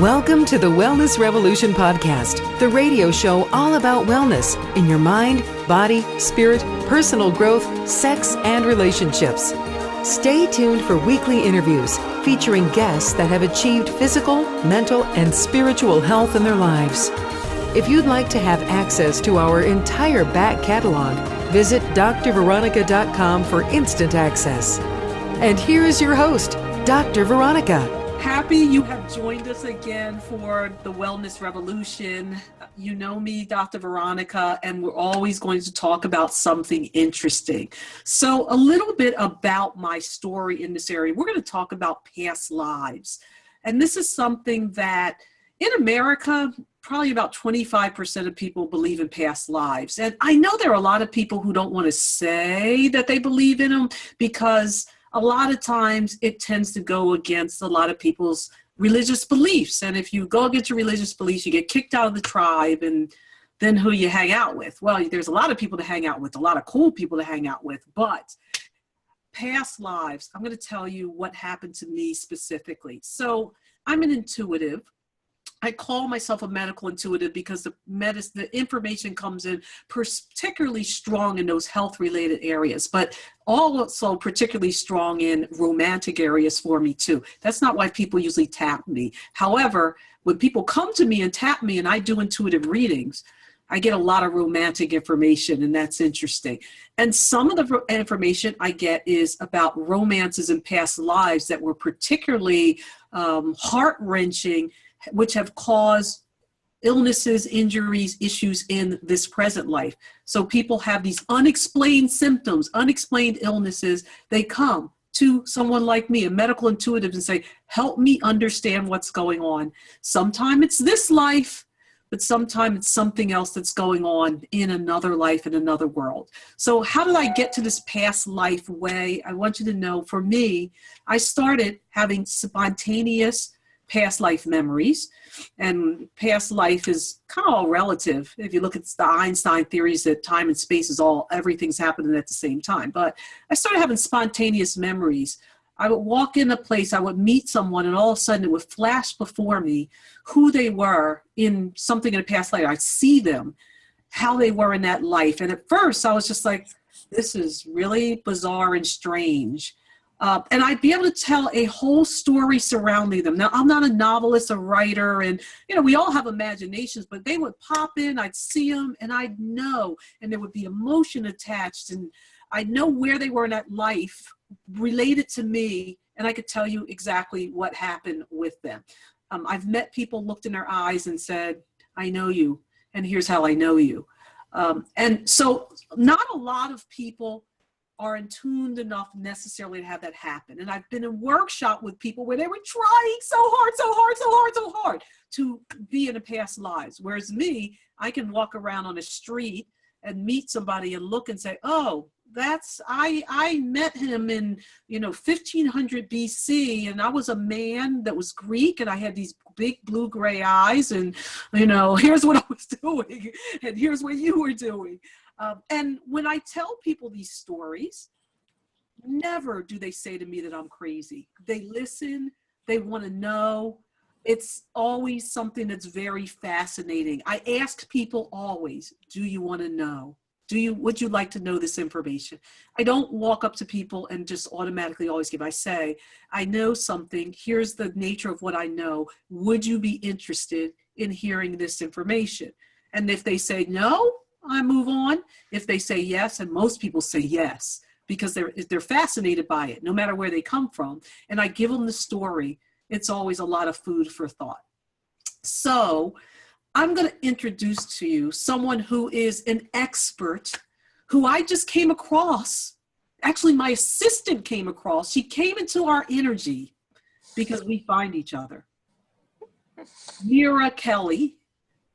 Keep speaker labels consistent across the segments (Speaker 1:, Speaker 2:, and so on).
Speaker 1: Welcome to the Wellness Revolution podcast, the radio show all about wellness in your mind, body, spirit, personal growth, sex, and relationships. Stay tuned for weekly interviews featuring guests that have achieved physical, mental, and spiritual health in their lives. If you'd like to have access to our entire back catalog, visit drveronica.com for instant access. And here is your host, Dr. Veronica.
Speaker 2: Happy you have joined us again for the Wellness Revolution. You know me, Dr. Veronica, and we're always going to talk about something interesting. So a little bit about my story in this area. We're going to talk about past lives. And this is something that in America, probably about 25% of people believe in past lives. And I know there are a lot of people who don't want to say that they believe in them because a lot of times it tends to go against a lot of people's religious beliefs. And if you go against your religious beliefs, you get kicked out of the tribe, and then who you hang out with? Well, there's a lot of people to hang out with, a lot of cool people to hang out with, but past lives, I'm going to tell you what happened to me specifically. So I'm an intuitive. I call myself a medical intuitive because the information comes in particularly strong in those health-related areas, but also particularly strong in romantic areas for me too. That's not why people usually tap me. However, when people come to me and tap me and I do intuitive readings, I get a lot of romantic information, and that's interesting. And some of the information I get is about romances in past lives that were particularly heart-wrenching, which have caused illnesses, injuries, issues in this present life. So people have these unexplained symptoms, unexplained illnesses. They come to someone like me, a medical intuitive, and say, help me understand what's going on. Sometimes it's this life, but sometimes it's something else that's going on in another life, in another world. So how did I get to this past life way? I want you to know, for me, I started having spontaneous past life memories, and past life is kind of all relative. If you look at the Einstein theories that time and space is everything's happening at the same time. But I started having spontaneous memories. I would walk in a place, I would meet someone, and all of a sudden it would flash before me who they were in something in a past life. I'd see them, how they were in that life. And at first I was just like, this is really bizarre and strange. And I'd be able to tell a whole story surrounding them. Now, I'm not a novelist, a writer, and, we all have imaginations, but they would pop in, I'd see them, and I'd know, and there would be emotion attached, and I'd know where they were in that life related to me, and I could tell you exactly what happened with them. I've met people, looked in their eyes and said, I know you, and here's how I know you. And so not a lot of people are in tuned enough necessarily to have that happen. And I've been in workshop with people where they were trying so hard to be in a past lives. Whereas me, I can walk around on a street and meet somebody and look and say, oh, I met him in, 1500 BC, and I was a man that was Greek, and I had these big blue-gray eyes, and, here's what I was doing, and here's what you were doing. And when I tell people these stories, never do they say to me that I'm crazy. They listen, they want to know. It's always something that's very fascinating. I ask people always, do you want to know? Would you like to know this information? I don't walk up to people and just automatically always give. I say, I know something. Here's the nature of what I know. Would you be interested in hearing this information? And if they say no, I move on. If they say yes, and most people say yes, because they're fascinated by it, no matter where they come from, and I give them the story, it's always a lot of food for thought. So I'm going to introduce to you someone who is an expert, who I just came across. Actually, my assistant came across. She came into our energy because we find each other. Mira Kelley,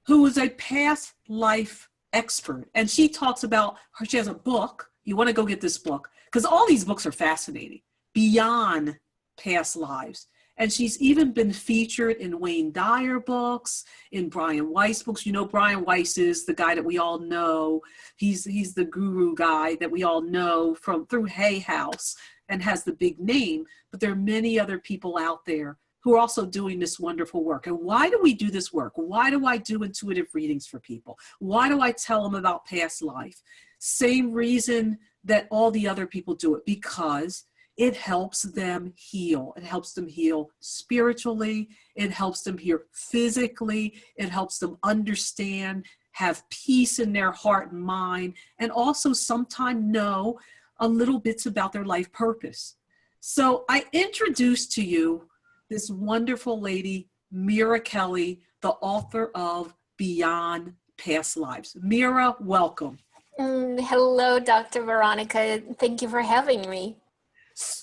Speaker 2: who is a past life expert. And she talks about she has a book. You want to go get this book because all these books are fascinating beyond past lives. And she's even been featured in Wayne Dyer books, in Brian Weiss books. Brian Weiss is the guy that we all know. He's the guru guy that we all know through Hay House and has the big name. But there are many other people out there who are also doing this wonderful work. And why do we do this work? Why do I do intuitive readings for people? Why do I tell them about past life? Same reason that all the other people do it, because it helps them heal. It helps them heal spiritually. It helps them heal physically. It helps them understand, have peace in their heart and mind, and also sometimes know a little bits about their life purpose. So I introduced to you this wonderful lady, Mira Kelley, the author of Beyond Past Lives. Mira, welcome.
Speaker 3: Hello, Dr. Veronica. Thank you for having me.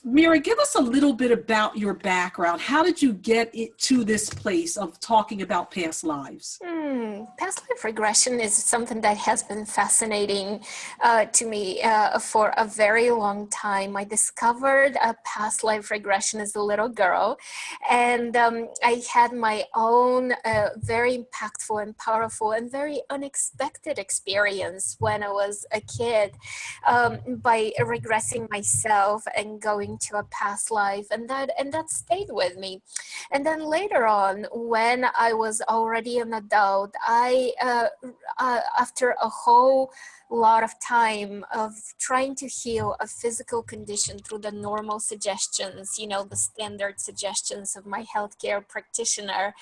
Speaker 2: Mira, give us a little bit about your background. How did you get it to this place of talking about past lives?
Speaker 3: Past life regression is something that has been fascinating to me for a very long time. I discovered a past life regression as a little girl, and I had my own very impactful and powerful and very unexpected experience when I was a kid by regressing myself and going to a past life, and that stayed with me. And then later on, when I was already an adult, I after a whole lot of time of trying to heal a physical condition through the normal suggestions, the standard suggestions of my healthcare practitioner,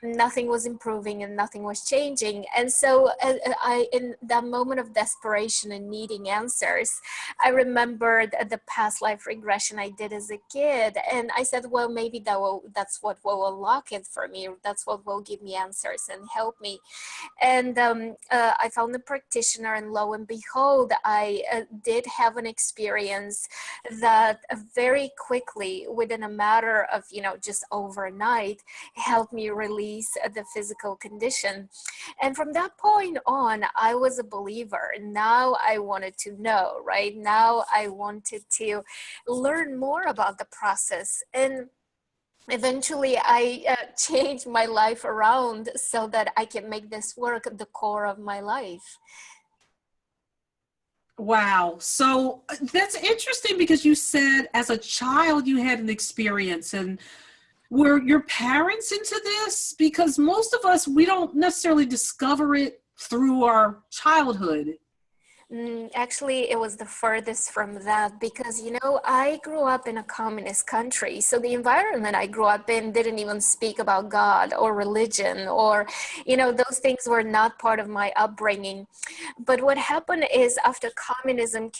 Speaker 3: nothing was improving and nothing was changing. And so I, in that moment of desperation and needing answers, I remembered the past life regression I did as a kid. And I said, well, maybe that's what will unlock it for me. That's what will give me answers and help me. And I found a practitioner, and lo and behold, I did have an experience that very quickly, within a matter of, just overnight, helped me release the physical condition. And from that point on, I was a believer. Now I wanted to know, right? Now I wanted to learn more about the process. And eventually, I changed my life around so that I can make this work the core of my life.
Speaker 2: Wow. So that's interesting, because you said as a child you had an experience. And were your parents into this? Because most of us, we don't necessarily discover it through our childhood.
Speaker 3: Actually, it was the furthest from that, because, I grew up in a communist country. So the environment I grew up in didn't even speak about God or religion, or, those things were not part of my upbringing. But what happened is, after communism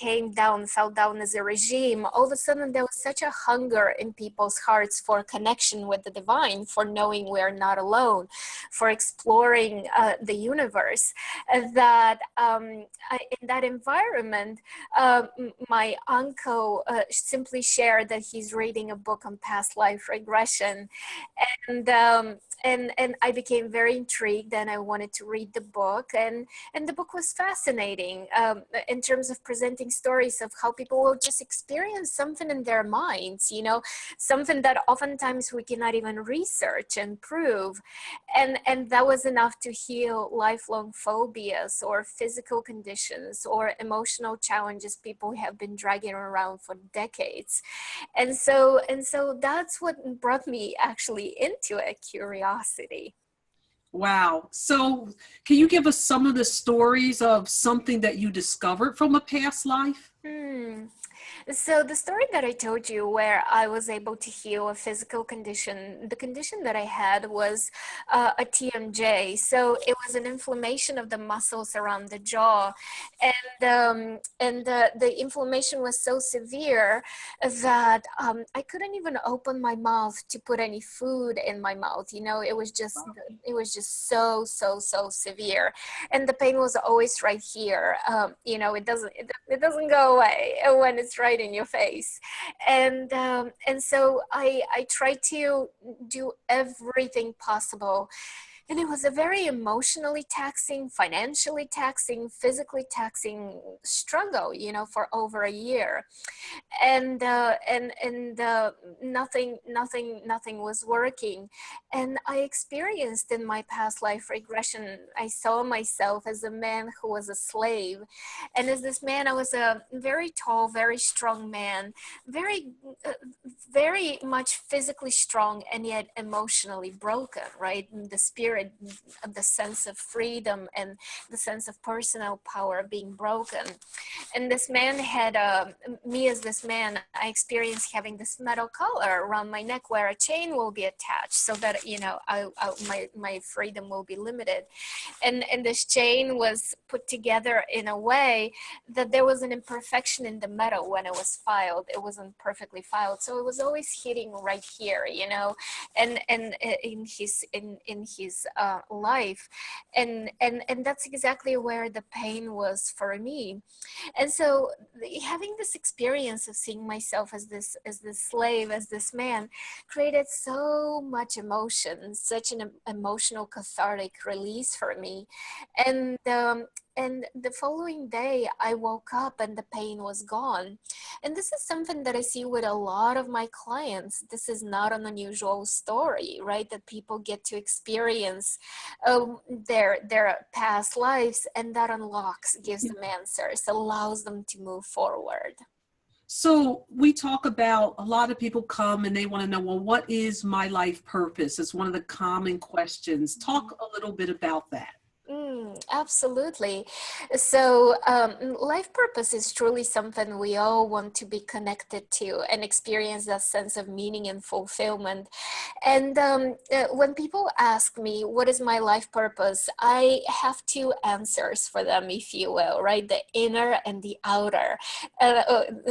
Speaker 3: fell down as a regime, all of a sudden there was such a hunger in people's hearts for connection with the divine, for knowing we're not alone, for exploring the universe, that in that environment, my uncle simply shared that he's reading a book on past life regression, and I became very intrigued, and I wanted to read the book, and the book was fascinating in terms of presenting stories of how people will just experience something in their minds, something that oftentimes we cannot even research and prove, and that was enough to heal lifelong phobias or physical conditions or emotional challenges people have been dragging around for decades. And so that's what brought me actually into it, curiosity.
Speaker 2: Wow. So can you give us some of the stories of something that you discovered from a past life?
Speaker 3: So the story that I told you, where I was able to heal a physical condition, the condition that I had was a TMJ. So it was an inflammation of the muscles around the jaw, and the inflammation was so severe that I couldn't even open my mouth to put any food in my mouth. It was just so severe, and the pain was always right here. It doesn't go away when it's right in your face. And so I try to do everything possible And it was a very emotionally taxing, financially taxing, physically taxing struggle, you know, for over a year. And nothing was working. And I experienced in my past life regression, I saw myself as a man who was a slave. And as this man, I was a very tall, very strong man, very very much physically strong and yet emotionally broken, right? And the spirit, the sense of freedom and the sense of personal power being broken. And this man had me as this man, I experienced having this metal collar around my neck where a chain will be attached so that, you know, my freedom will be limited. And this chain was put together in a way that there was an imperfection in the metal when it was filed. It wasn't perfectly filed, so it was always hitting right here, you know, and in his life, and that's exactly where the pain was for me. And so having this experience of seeing myself as this slave, as this man, created so much emotion, such an emotional cathartic release for me. And the following day, I woke up and the pain was gone. And this is something that I see with a lot of my clients. This is not an unusual story, right? That people get to experience their past lives, and that unlocks, gives them answers, allows them to move forward.
Speaker 2: So we talk about, a lot of people come and they want to know, well, what is my life purpose? It's one of the common questions. Talk a little bit about that.
Speaker 3: Absolutely. So life purpose is truly something we all want to be connected to and experience that sense of meaning and fulfillment. And when people ask me, what is my life purpose? I have two answers for them, if you will, right? The inner and the outer,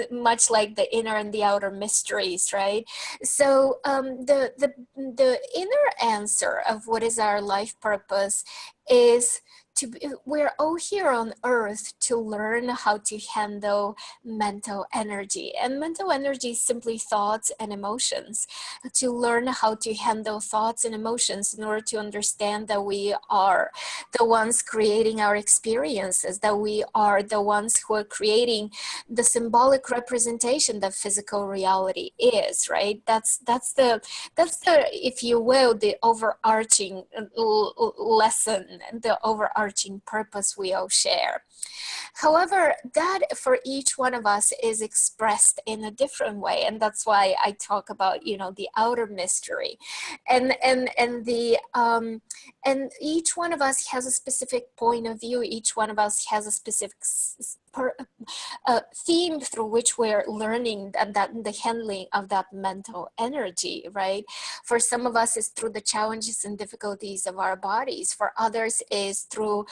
Speaker 3: much like the inner and the outer mysteries, right? So the inner answer of what is our life purpose is we're all here on earth to learn how to handle mental energy. And mental energy is simply thoughts and emotions. To learn how to handle thoughts and emotions in order to understand that we are the ones creating our experiences, that we are the ones who are creating the symbolic representation that physical reality is, right? That's the, if you will, the overarching lesson, the overarching purpose we all share. However, that for each one of us is expressed in a different way, and that's why I talk about, you know, the outer mystery, and each one of us has a specific point of view. Each one of us has a specific theme through which we're learning that the handling of that mental energy, right? For some of us, it's through the challenges and difficulties of our bodies. For others, is through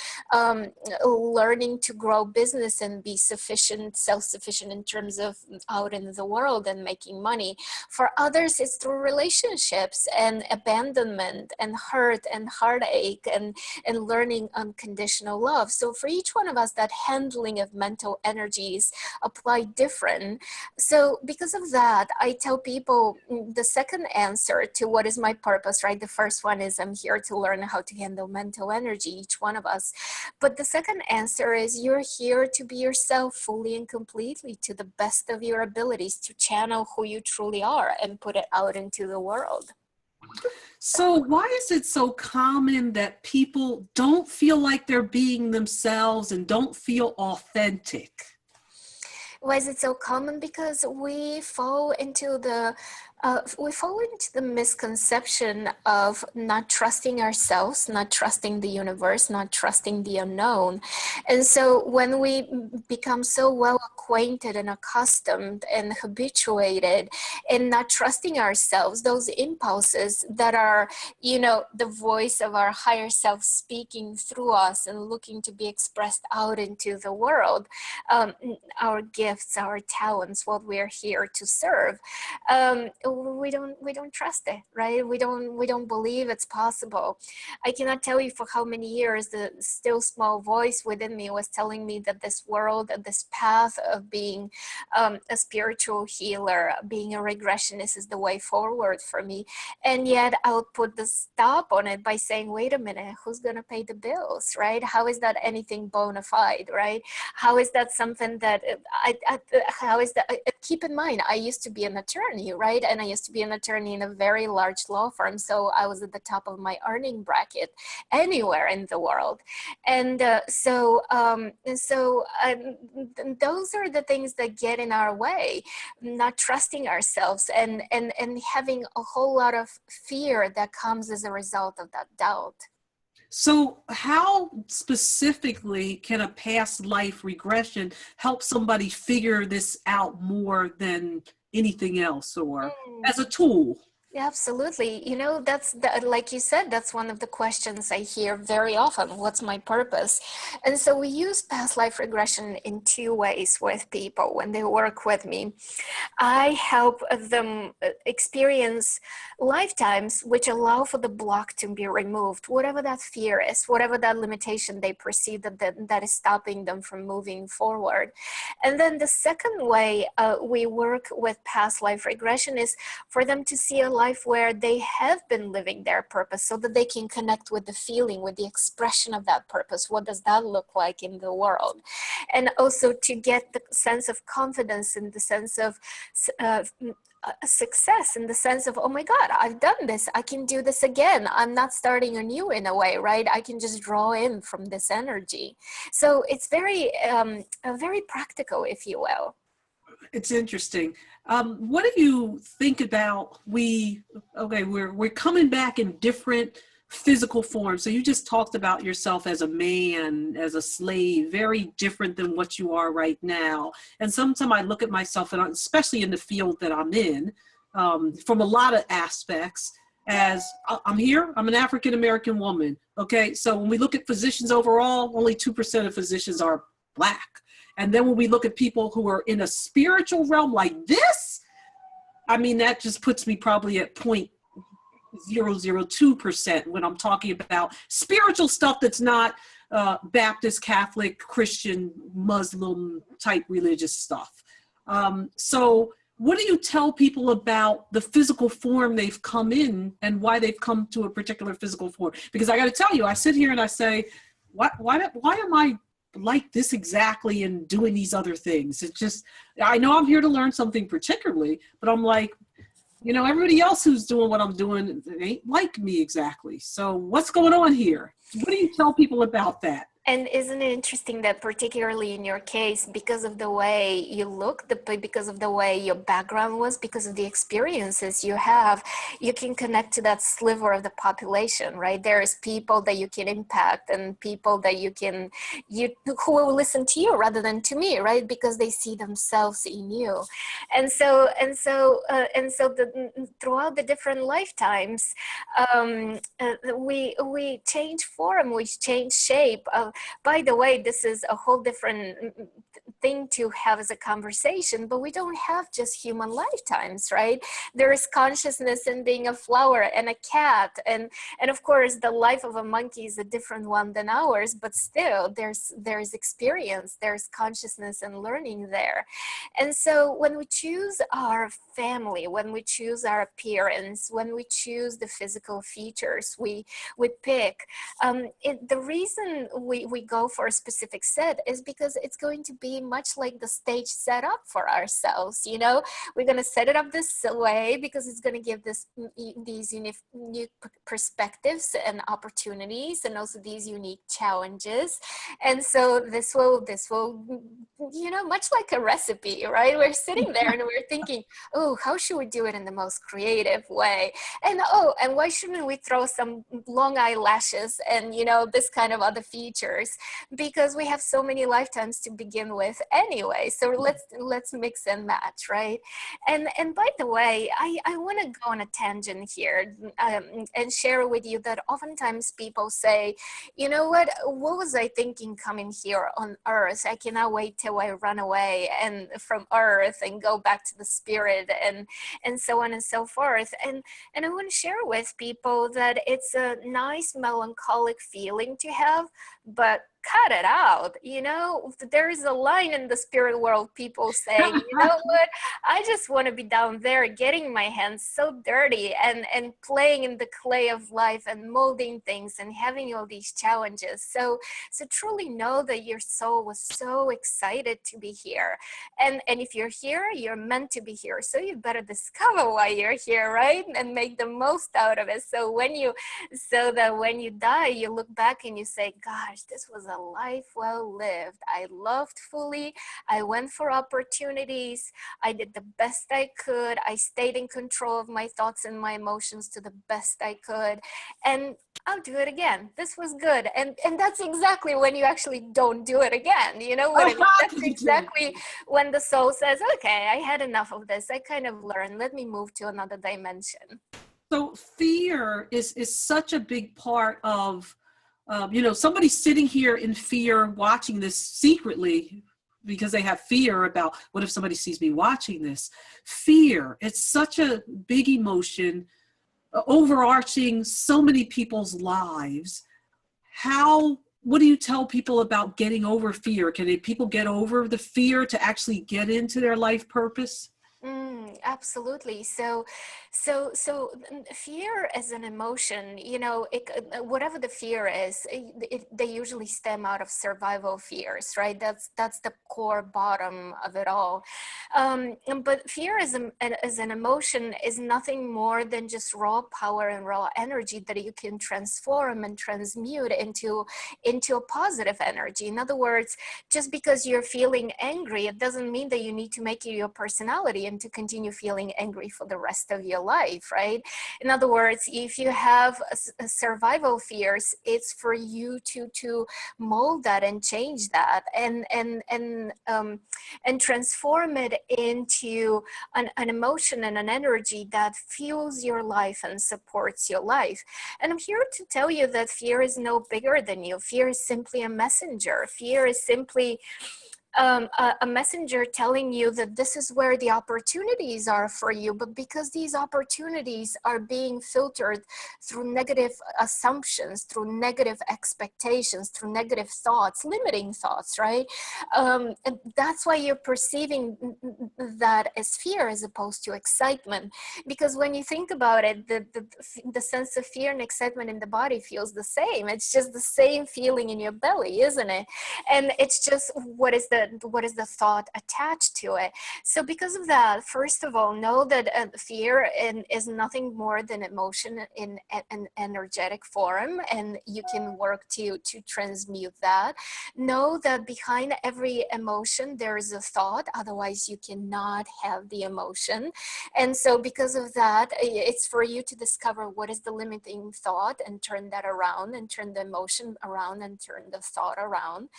Speaker 3: learning to grow business and be sufficient, self-sufficient in terms of out in the world and making money. For others, it's through relationships and abandonment and hurt and heartache and learning unconditional love. So for each one of us, that handling of mental energies apply different. So because of that, I tell people the second answer to what is my purpose, right? The first one is I'm here to learn how to handle mental energy, each one of us. But the second answer is you're here to be yourself fully and completely, to the best of your abilities, to channel who you truly are and put it out into the world.
Speaker 2: So why is it so common that people don't feel like they're being themselves and don't feel authentic?
Speaker 3: Why is it so common? Because we fall into the misconception of not trusting ourselves, not trusting the universe, not trusting the unknown. And so when we become so well acquainted and accustomed and habituated in not trusting ourselves, those impulses that are, you know, the voice of our higher self speaking through us and looking to be expressed out into the world, our gift gifts, our talents, what we're here to serve, we don't trust it, right? We don't believe it's possible. I cannot tell you for how many years the still small voice within me was telling me that this world, this path of being a spiritual healer, being a regressionist is the way forward for me. And yet I would put the stop on it by saying, wait a minute, who's going to pay the bills, right? How is that anything bona fide, right? How is that something that how is that? Keep in mind, I used to be an attorney, right? And I used to be an attorney in a very large law firm. So I was at the top of my earning bracket anywhere in the world. And so those are the things that get in our way, not trusting ourselves and having a whole lot of fear that comes as a result of that doubt.
Speaker 2: So how specifically can a past life regression help somebody figure this out more than anything else, or as a tool?
Speaker 3: Yeah, absolutely. You know, like you said, that's one of the questions I hear very often. What's my purpose? And so we use past life regression in two ways with people when they work with me. I help them experience lifetimes which allow for the block to be removed, whatever that fear is, whatever that limitation they perceive that is stopping them from moving forward. And then the second way we work with past life regression is for them to see a life where they have been living their purpose, so that they can connect with the feeling, with the expression of that purpose. What does that look like in the world? And also to get the sense of confidence, in the sense of success, in the sense of, oh my God, I've done this, I can do this again. I'm not starting anew in a way, right? I can just draw in from this energy. So it's very practical, if you will.
Speaker 2: It's interesting. What do you think about we're coming back in different physical forms. So you just talked about yourself as a man, as a slave, very different than what you are right now. And sometimes I look at myself, and especially in the field that I'm in, from a lot of aspects, as I'm here, I'm an African-American woman. Okay. So when we look at physicians overall, only 2% of physicians are Black. And then when we look at people who are in a spiritual realm like this, I mean, that just puts me probably at 0.002% when I'm talking about spiritual stuff that's not Baptist, Catholic, Christian, Muslim type religious stuff. So what do you tell people about the physical form they've come in and why they've come to a particular physical form? Because I got to tell you, I sit here and I say, why am I like this exactly and doing these other things? It's just, I know I'm here to learn something particularly, but I'm like, you know, everybody else who's doing what I'm doing ain't like me exactly. So what's going on here? What do you tell people about that?
Speaker 3: And isn't it interesting that particularly in your case, because of the way you look, because of the way your background was, because of the experiences you have, you can connect to that sliver of the population, right? There's people that you can impact and people that who will listen to you rather than to me, right? Because they see themselves in you. And so throughout the different lifetimes, we change form, we change shape. By the way, this is a whole different thing to have as a conversation, but we don't have just human lifetimes, right? There is consciousness in being a flower and a cat, and of course the life of a monkey is a different one than ours, but still there's experience, there's consciousness and learning there. And so when we choose our family, when we choose our appearance, when we choose the physical features we pick, the reason we go for a specific set is because it's going to be much like the stage set up for ourselves. You know, we're going to set it up this way because it's going to give these unique perspectives and opportunities, and also these unique challenges. And so this will, you know, much like a recipe, right? We're sitting there and we're thinking, oh, how should we do it in the most creative way? And why shouldn't we throw some long eyelashes and, you know, this kind of other features? Because we have so many lifetimes to begin with, anyway. So let's mix and match, right? And by the way, I want to go on a tangent here, and share with you that oftentimes people say, you know what was I thinking coming here on earth? I cannot wait till I run away and from earth and go back to the spirit, and so on and so forth. And I want to share with people that it's a nice melancholic feeling to have, but cut it out. There is a line in the spirit world, people say, you know what, I just want to be down there getting my hands so dirty and playing in the clay of life and molding things and having all these challenges. So truly know that your soul was so excited to be here, and if you're here, you're meant to be here. So you better discover why you're here, right? And make the most out of it, so that when you die, you look back and you say, gosh, this was a life well lived. I loved fully. I went for opportunities. I did the best I could. I stayed in control of my thoughts and my emotions to the best I could. And I'll do it again. This was good. And that's exactly when you actually don't do it again. You know what I mean? That's exactly when the soul says, okay, I had enough of this. I kind of learned. Let me move to another dimension.
Speaker 2: So fear is such a big part of, somebody sitting here in fear watching this secretly because they have fear about, what if somebody sees me watching this? Fear, it's such a big emotion, overarching so many people's lives. What do you tell people about getting over fear? Can people get over the fear to actually get into their life purpose?
Speaker 3: Absolutely. So fear as an emotion, whatever the fear is, they usually stem out of survival fears, right? That's the core bottom of it all. But fear as an emotion is nothing more than just raw power and raw energy that you can transform and transmute into a positive energy. In other words, just because you're feeling angry, it doesn't mean that you need to make it your personality and to continue feeling angry for the rest of your life, right? In other words, if you have survival fears, it's for you to mold that and change that and transform it into an emotion and an energy that fuels your life and supports your life. And I'm here to tell you that fear is no bigger than you. Fear is simply a messenger. Fear is simply a messenger telling you that this is where the opportunities are for you, but because these opportunities are being filtered through negative assumptions, through negative expectations, through negative thoughts, limiting thoughts, right? And that's why you're perceiving that as fear as opposed to excitement. Because when you think about it, the sense of fear and excitement in the body feels the same. It's just the same feeling in your belly, isn't it? And it's just what is the thought attached to it. So because of that, first of all, know that fear is nothing more than emotion in an energetic form, and you can work to transmute that. Know that behind every emotion there is a thought, otherwise you cannot have the emotion. And so because of that, it's for you to discover what is the limiting thought and turn that around, and turn the emotion around and turn the thought around,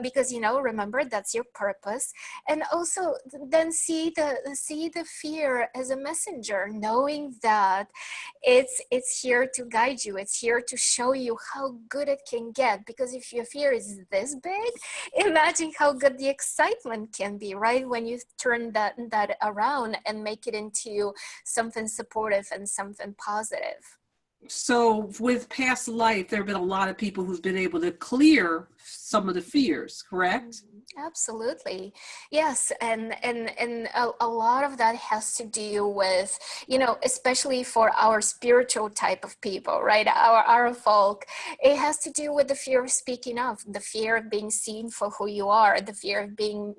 Speaker 3: because remember, that's your purpose. And also then see the fear as a messenger, knowing that it's here to guide you. It's here to show you how good it can get. Because if your fear is this big, imagine how good the excitement can be, right? When you turn that around and make it into something supportive and something positive.
Speaker 2: So with past life, there have been a lot of people who've been able to clear some of the fears, correct?
Speaker 3: Absolutely. Yes. And a lot of that has to do with, especially for our spiritual type of people, right? Our folk, it has to do with the fear of speaking up, the fear of being seen for who you are, the fear of being,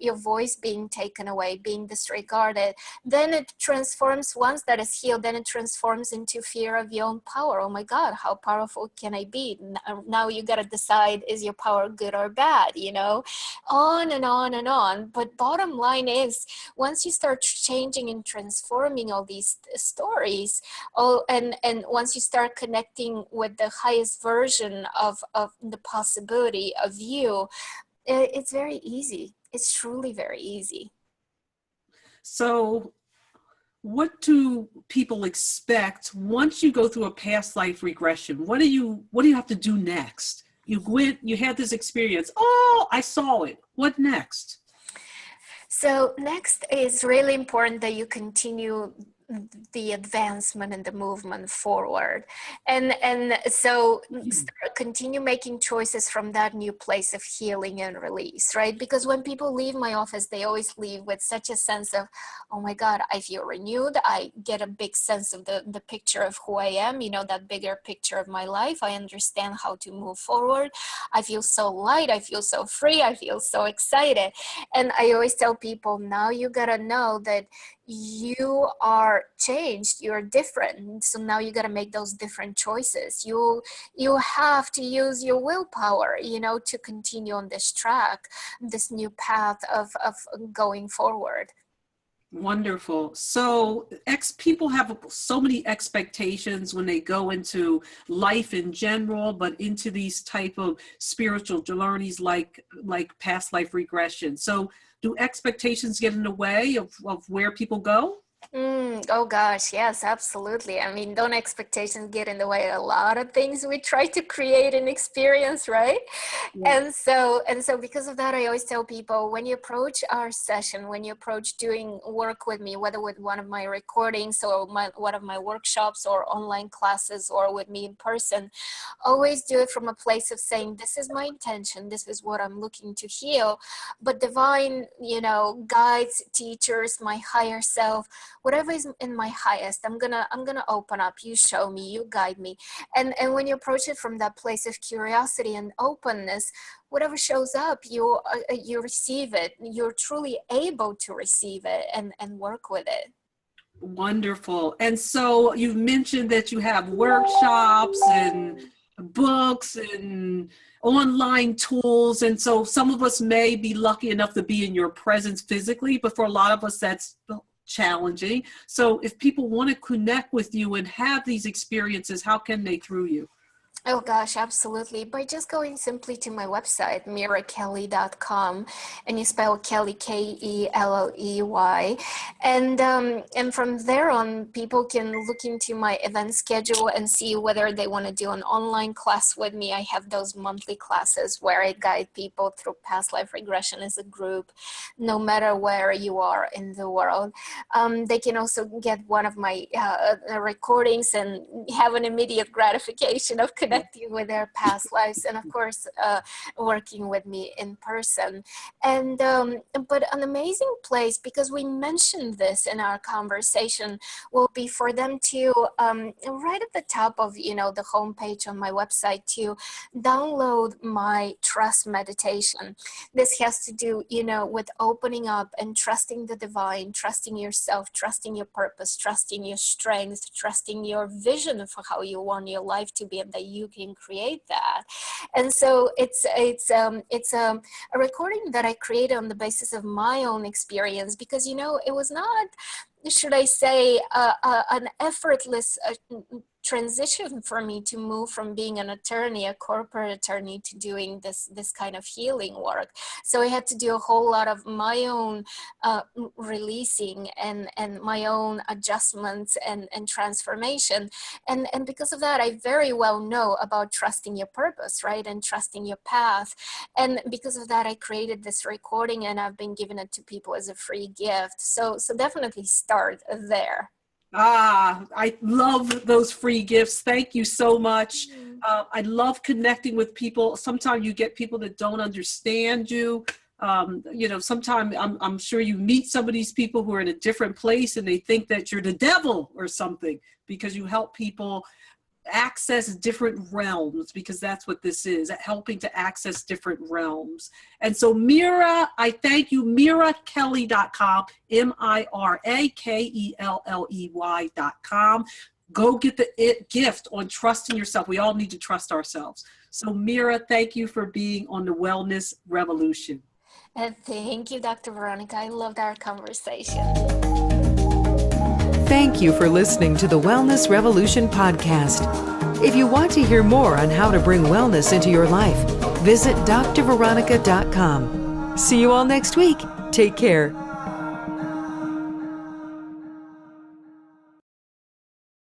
Speaker 3: your voice being taken away, being disregarded. Then it transforms, once that is healed, then it transforms into fear of your own power. Oh my God, how powerful can I be? now you got to decide, is your power good or bad, on and on and on. But bottom line is, once you start changing and transforming all these stories, and once you start connecting with the highest version of the possibility of you, it's very easy. It's truly very easy.
Speaker 2: So what do people expect once you go through a past life regression? What do you have to do next? You had this experience. Oh, I saw it. What next?
Speaker 3: So next is really important that you continue the advancement and the movement forward, and so continue making choices from that new place of healing and release, right? Because when people leave my office, they always leave with such a sense of, oh my God, I feel renewed. I get a big sense of the picture of who I am, that bigger picture of my life. I understand how to move forward. I feel so light. I feel so free. I feel so excited. And I always tell people, now you gotta know that you are changed, you're different. So now you got to make those different choices. You have to use your willpower, to continue on this track, this new path of going forward.
Speaker 2: Wonderful. So people have so many expectations when they go into life in general, but into these type of spiritual journeys like past life regression. So do expectations get in the way of where people go?
Speaker 3: Oh gosh, yes, absolutely. I mean, don't expectations get in the way of a lot of things we try to create and experience, right? Yeah. And so because of that, I always tell people, when you approach our session, when you approach doing work with me, whether with one of my recordings or one of my workshops or online classes or with me in person, always do it from a place of saying, this is my intention, this is what I'm looking to heal. But divine, guides, teachers, my higher self, whatever is in my highest, I'm gonna open up. You show me, you guide me, and when you approach it from that place of curiosity and openness, whatever shows up, you receive it. You're truly able to receive it and work with it.
Speaker 2: Wonderful. And so you've mentioned that you have workshops and books and online tools, and so some of us may be lucky enough to be in your presence physically, but for a lot of us that's challenging. So if people want to connect with you and have these experiences, how can they through you?
Speaker 3: Oh gosh, absolutely. By just going simply to my website, mirakelley.com, and you spell Kelley, Kelley. And from there on, people can look into my event schedule and see whether they want to do an online class with me. I have those monthly classes where I guide people through past life regression as a group, no matter where you are in the world. They can also get one of my recordings and have an immediate gratification of connecting with their past lives, and of course working with me in person. And but an amazing place, because we mentioned this in our conversation, will be for them to right at the top of the homepage on my website, to download my trust meditation. This has to do with opening up and trusting the divine, trusting yourself, trusting your purpose, trusting your strength, trusting your vision for how you want your life to be, and that you can create that. And so it's a recording that I created on the basis of my own experience, because it was not, should I say, an effortless transition for me to move from being an attorney, a corporate attorney, to doing this kind of healing work. So I had to do a whole lot of my own releasing and my own adjustments and transformation. And because of that, I very well know about trusting your purpose, right? And trusting your path. And because of that, I created this recording, and I've been giving it to people as a free gift. So definitely start there.
Speaker 2: I love those free gifts. Thank you so much. I love connecting with people. Sometimes you get people that don't understand you. Sometimes I'm sure you meet some of these people who are in a different place and they think that you're the devil or something, because you help people access different realms, because that's what this is, helping to access different realms. And so Mira, I thank you. MiraKelley.com, MiraKelley.com. Go get the gift on trusting yourself. We all need to trust ourselves. So Mira, thank you for being on the Wellness Revolution.
Speaker 3: And thank you, Dr. Veronica. I loved our conversation.
Speaker 1: Thank you for listening to the Wellness Revolution podcast. If you want to hear more on how to bring wellness into your life, visit drveronica.com. See you all next week. Take care.